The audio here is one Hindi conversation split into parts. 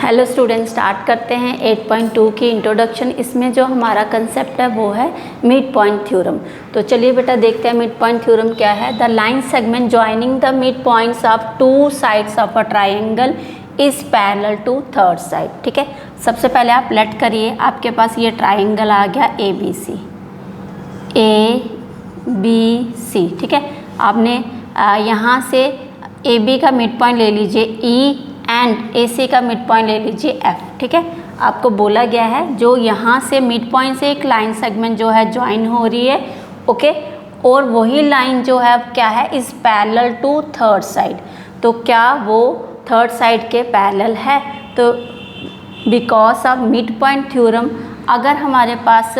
हेलो स्टूडेंट, स्टार्ट करते हैं 8.2 की इंट्रोडक्शन। इसमें जो हमारा कंसेप्ट है वो है मिड पॉइंट थ्योरम। तो चलिए बेटा देखते हैं मिड पॉइंट थ्योरम क्या है। The line segment joining the mid points of two sides of a triangle is parallel to third side. ठीक है, सबसे पहले आप लेट करिए, आपके पास ये ट्राइंगल आ गया ए बी सी। ठीक है, आपने यहाँ से ए बी का मिड पॉइंट ले लीजिए ई एंड ए सी का मिड पॉइंट ले लीजिए एफ। ठीक है, आपको बोला गया है जो यहाँ से मिड पॉइंट से एक लाइन सेगमेंट जो है ज्वाइन हो रही है, ओके, और वही लाइन जो है अब क्या है, is parallel to third side. तो क्या वो थर्ड साइड के पैरेलल है? तो because of mid point theorem, अगर हमारे पास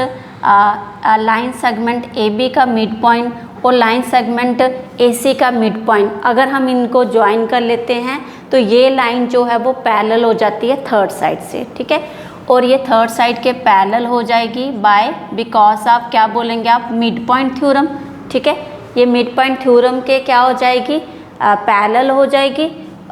लाइन सेगमेंट ए बी का मिड पॉइंट और लाइन सेगमेंट ए सी का मिड पॉइंट अगर हम इनको ज्वाइन कर लेते हैं तो ये लाइन जो है वो पैरेलल हो जाती है थर्ड साइड से। ठीक है, और ये थर्ड साइड के पैरेलल हो जाएगी बाय बिकॉज ऑफ क्या बोलेंगे आप, मिड पॉइंट थ्योरम। ठीक है, ये मिड पॉइंट थ्योरम के क्या हो जाएगी, पैरेलल हो जाएगी,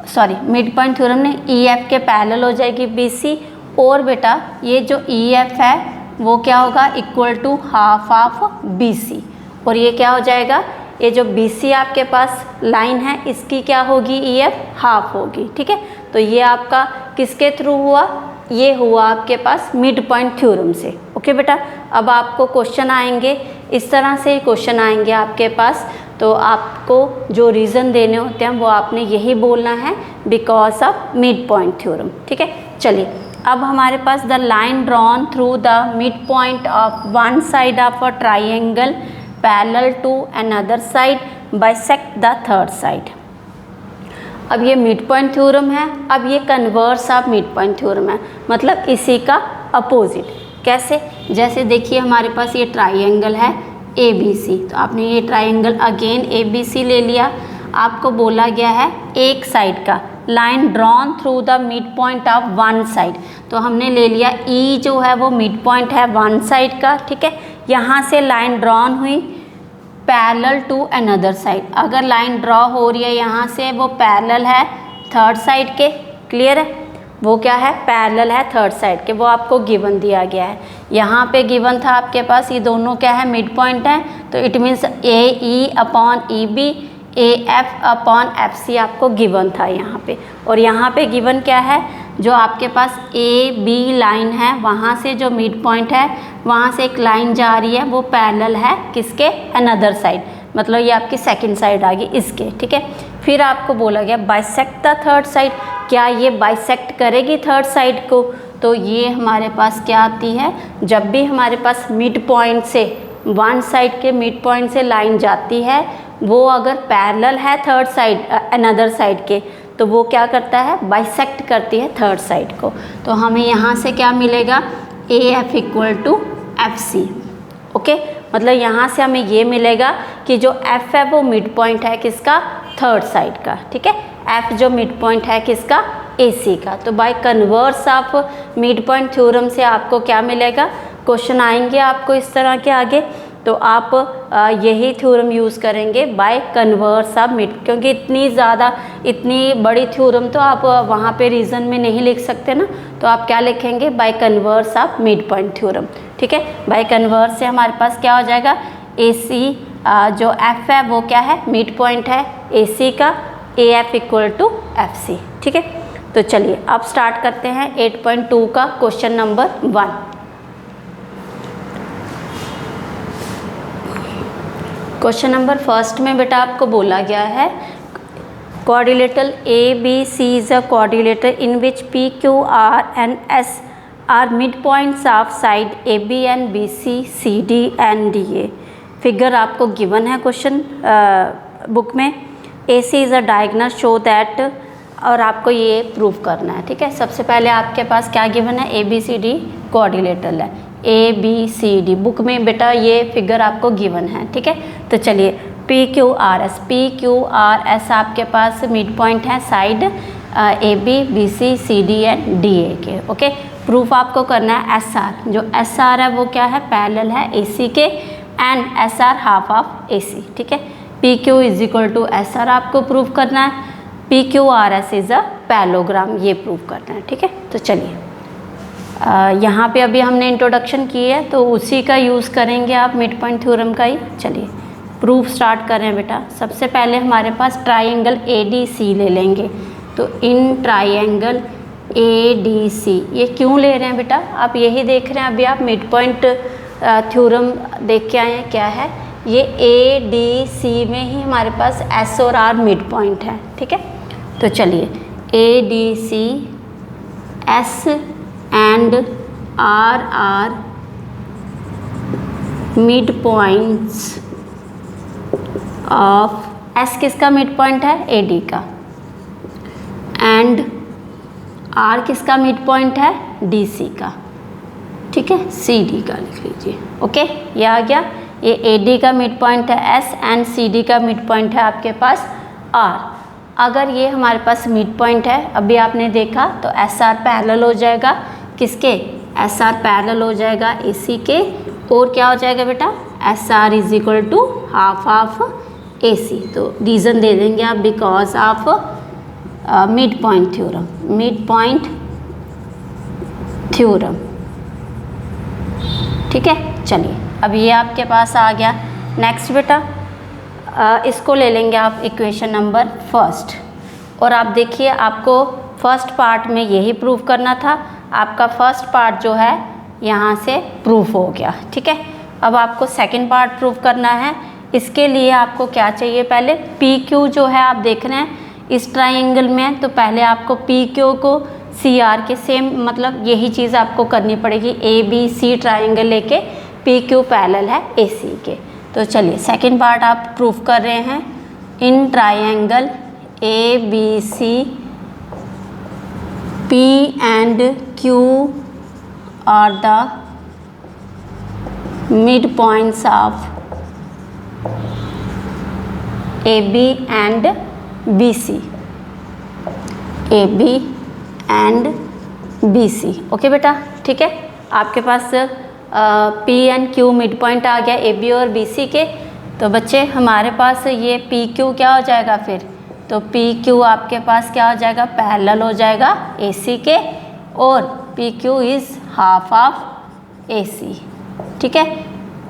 सॉरी मिड पॉइंट थ्योरम ने ई एफ के पैरेलल हो जाएगी बी सी। और बेटा ये जो ई एफ है वो क्या होगा, equal to half of B C. और ये क्या हो जाएगा, ये जो बी सी आपके पास लाइन है इसकी क्या होगी, ई एफ हाफ होगी। ठीक है, तो ये आपका किसके थ्रू हुआ, ये हुआ आपके पास मिड पॉइंट थ्योरम से। ओके बेटा, अब आपको क्वेश्चन आएंगे, इस तरह से क्वेश्चन आएंगे आपके पास, तो आपको जो रीज़न देने होते हैं वो आपने यही बोलना है, because of mid point theorem. ठीक है, चलिए अब हमारे पास the line drawn through the mid point of one side of a triangle parallel to another side bisect the third side. अब ये मिड पॉइंट थ्योरम है, अब ये converse of mid point theorem है, मतलब इसी का अपोजिट। कैसे? जैसे देखिए हमारे पास ये ट्राइंगल है ए बी सी, तो आपने ये triangle again A B C ले लिया। आपको बोला गया है एक साइड का line drawn through the mid point of one side, तो हमने ले लिया ई जो है वो मिड पॉइंट है वन साइड का। ठीक है, यहाँ से लाइन ड्रॉन हुई पैरेलल टू अनदर साइड। अगर लाइन ड्रॉ हो रही है यहाँ से, वो पैरेलल है थर्ड साइड के। क्लियर है, वो क्या है, पैरेलल है थर्ड साइड के, वो आपको गिवन दिया गया है। यहाँ पे गिवन था आपके पास ये दोनों क्या है, मिड पॉइंट है, तो it means A E upon E B, A F upon F C आपको गिवन था यहाँ पे। और यहाँ पे गिवन क्या है, जो आपके पास ए बी लाइन है वहाँ से जो मिड पॉइंट है वहाँ से एक लाइन जा रही है, वो पैरेलल है किसके, अनदर साइड, मतलब ये आपकी सेकंड साइड आ गई इसके। ठीक है, फिर आपको बोला गया बाइसेक्ट द थर्ड साइड, क्या ये बाइसेक्ट करेगी थर्ड साइड को? तो ये हमारे पास क्या आती है, जब भी हमारे पास मिड पॉइंट से वन साइड के मिड पॉइंट से लाइन जाती है, वो अगर पैरेलल है थर्ड साइड अनदर साइड के, तो वो क्या करता है, बाइसेक्ट करती है थर्ड साइड को। तो हमें यहाँ से क्या मिलेगा, A F equal to F C. Okay, मतलब यहाँ से हमें ये मिलेगा कि जो एफ है वो मिड पॉइंट है किसका, थर्ड साइड का। ठीक है, एफ जो मिड पॉइंट है किसका, ए सी का। तो by converse of mid point theorem से आपको क्या मिलेगा, क्वेश्चन आएंगे आपको इस तरह के आगे, तो आप यही थ्योरम यूज़ करेंगे बाय कन्वर्स ऑफ मिड, क्योंकि इतनी बड़ी थ्योरम तो आप वहाँ पे रीज़न में नहीं लिख सकते ना, तो आप क्या लिखेंगे, by converse of mid point theorem. ठीक है, बाय कन्वर्स से हमारे पास क्या हो जाएगा, ए सी जो एफ है वो क्या है, मिड पॉइंट है ए सी का, A F equal to F C. ठीक है, तो चलिए अब स्टार्ट करते हैं 8.2 का question number 1। Question number first में बेटा आपको बोला गया है, quadrilateral A B C is a quadrilateral in which P Q R and S are mid points of side A B and B C, C D and D A. Figure आपको गिवन है क्वेश्चन बुक में, A C is a diagonal show that, और आपको ये प्रूव करना है। ठीक है, सबसे पहले आपके पास क्या गिवन है, A B C D quadrilateral है, A B C D book में बेटा ये फिगर आपको गिवन है। ठीक है, तो चलिए पी क्यू आर एस आपके पास मिड पॉइंट है side A B B C C D and D A के। ओके, प्रूफ आपको करना है एस आर, जो एस आर है वो क्या है, पैरेलल है ए सी के, and S R half of A C. ठीक है, P Q is equal to S R आपको प्रूफ करना है। PQRS इज़ अ पैरेललोग्राम, ये प्रूव करना है। ठीक है, तो चलिए यहाँ पे अभी हमने इंट्रोडक्शन की है तो उसी का यूज़ करेंगे आप मिड पॉइंट थ्योरम का ही। चलिए प्रूफ स्टार्ट कर रहे हैं बेटा। सबसे पहले हमारे पास ट्राइंगल ADC ले लेंगे। तो इन ट्राइंगल ADC, ये क्यों ले रहे हैं बेटा, आप यही देख रहे हैं अभी आप मिड पॉइंट थ्योरम देख के आए हैं। क्या है ये, ADC में ही हमारे पास S और R मिड पॉइंट है। ठीक है, तो चलिए ADC S and R are mid points of S किसका मिड पॉइंट है, AD का, एंड R किसका मिड पॉइंट है, DC का। ठीक है, CD का लिख लीजिए। ओके, ये आ गया, ये AD का मिड पॉइंट है S एंड CD का मिड पॉइंट है आपके पास R। अगर ये हमारे पास मिड पॉइंट है, अभी आपने देखा, तो SR पैरेलल हो जाएगा किसके, SR पैरेलल हो जाएगा AC के, और क्या हो जाएगा बेटा, SR is equal to half of AC। तो रीज़न दे देंगे आप, because of mid point theorem, mid point theorem. ठीक है, चलिए अब ये आपके पास आ गया। नेक्स्ट बेटा इसको ले लेंगे आप इक्वेशन नंबर फर्स्ट, और आप देखिए आपको फर्स्ट पार्ट में यही प्रूव करना था, आपका फर्स्ट पार्ट जो है यहाँ से प्रूफ हो गया। ठीक है, अब आपको सेकंड पार्ट प्रूव करना है। इसके लिए आपको क्या चाहिए, पहले PQ जो है आप देख रहे हैं इस ट्राइंगल में, तो पहले आपको PQ को CR के सेम, मतलब यही चीज़ आपको करनी पड़ेगी। ABC ट्राइंगल लेके PQ पैरेलल है AC के। तो चलिए सेकंड पार्ट आप प्रूफ कर रहे हैं। In triangle ABC P and Q are the midpoints of AB and BC, AB and BC। Okay बेटा, ठीक है, आपके पास P and Q mid point आ गया AB और BC के। तो बच्चे हमारे पास ये PQ क्या हो जाएगा फिर, तो PQ आपके पास क्या हो जाएगा, पैरेलल हो जाएगा AC के, और PQ is half of AC। ठीक है,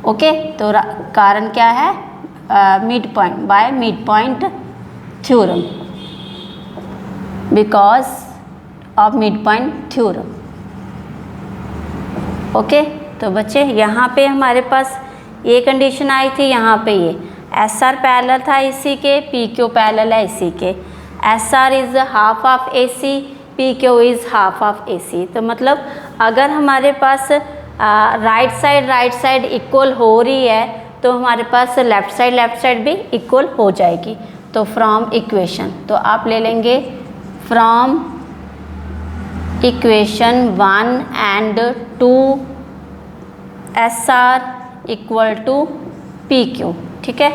ओके, तो कारण क्या है, mid point, by mid point theorem, because of mid point theorem. Okay, तो बच्चे यहाँ पे हमारे पास ये कंडीशन आई थी, यहाँ पे ये SR पैरेलल था AC के, PQ पैरेलल है AC के, SR is half of AC, PQ is half of AC। तो मतलब अगर हमारे पास राइट साइड इक्वल हो रही है तो हमारे पास लेफ़्ट साइड भी इक्वल हो जाएगी। तो फ्रॉम इक्वेशन, तो आप ले लेंगे from equation 1 and 2 SR equal to PQ। ठीक है,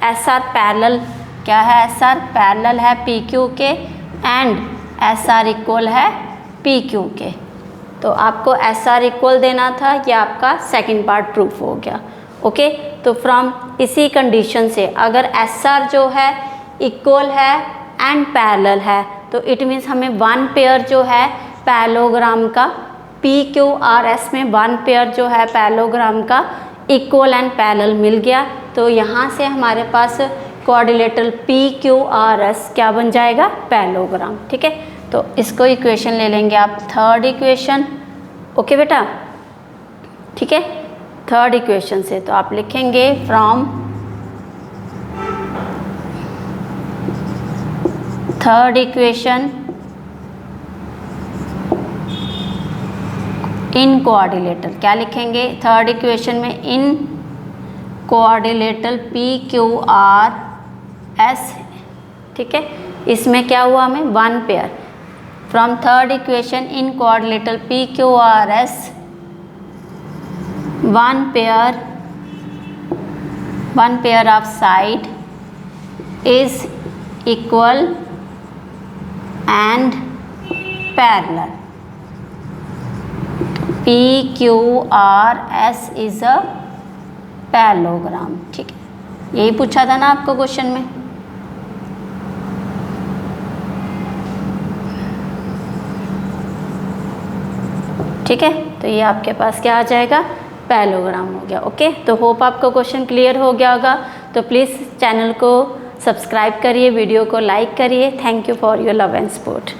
SR पैरेलल क्या है, SR पैरेलल है PQ के, एंड SR इक्वल है PQ के। तो आपको SR इक्वल देना था, यह आपका सेकंड पार्ट प्रूफ हो गया। ओके, तो फ्रॉम इसी कंडीशन से अगर SR जो है इक्वल है एंड पैरेलल है, तो इट मीन्स हमें वन पेयर जो है पैरेललोग्राम का, PQRS में वन पेयर जो है पैरेललोग्राम का इक्वल एंड पैरेलल मिल गया। तो यहाँ से हमारे पास क्वाड्रिलेटरल PQRS क्या बन जाएगा, पैरेललोग्राम। ठीक है, तो इसको इक्वेशन ले लेंगे आप, थर्ड इक्वेशन। ओके बेटा, ठीक है, थर्ड इक्वेशन से तो आप लिखेंगे from third equation in coordinator, क्या लिखेंगे थर्ड इक्वेशन में, इन कोऑर्डिनेटर PQRS। ठीक है, इसमें क्या हुआ हमें, one pair. From third equation in coordinator PQRS one pair of side is equal and parallel. PQRS is a parallelogram. ठीक है, यही पूछा था ना आपको क्वेश्चन में। ठीक है। तो ये आपके पास क्या आ जाएगा, पैरेललोग्राम हो गया। ओके, तो होप आपको क्वेश्चन क्लियर हो गया होगा। तो प्लीज़ चैनल को सब्सक्राइब करिए, वीडियो को लाइक करिए। Thank you for your love and support.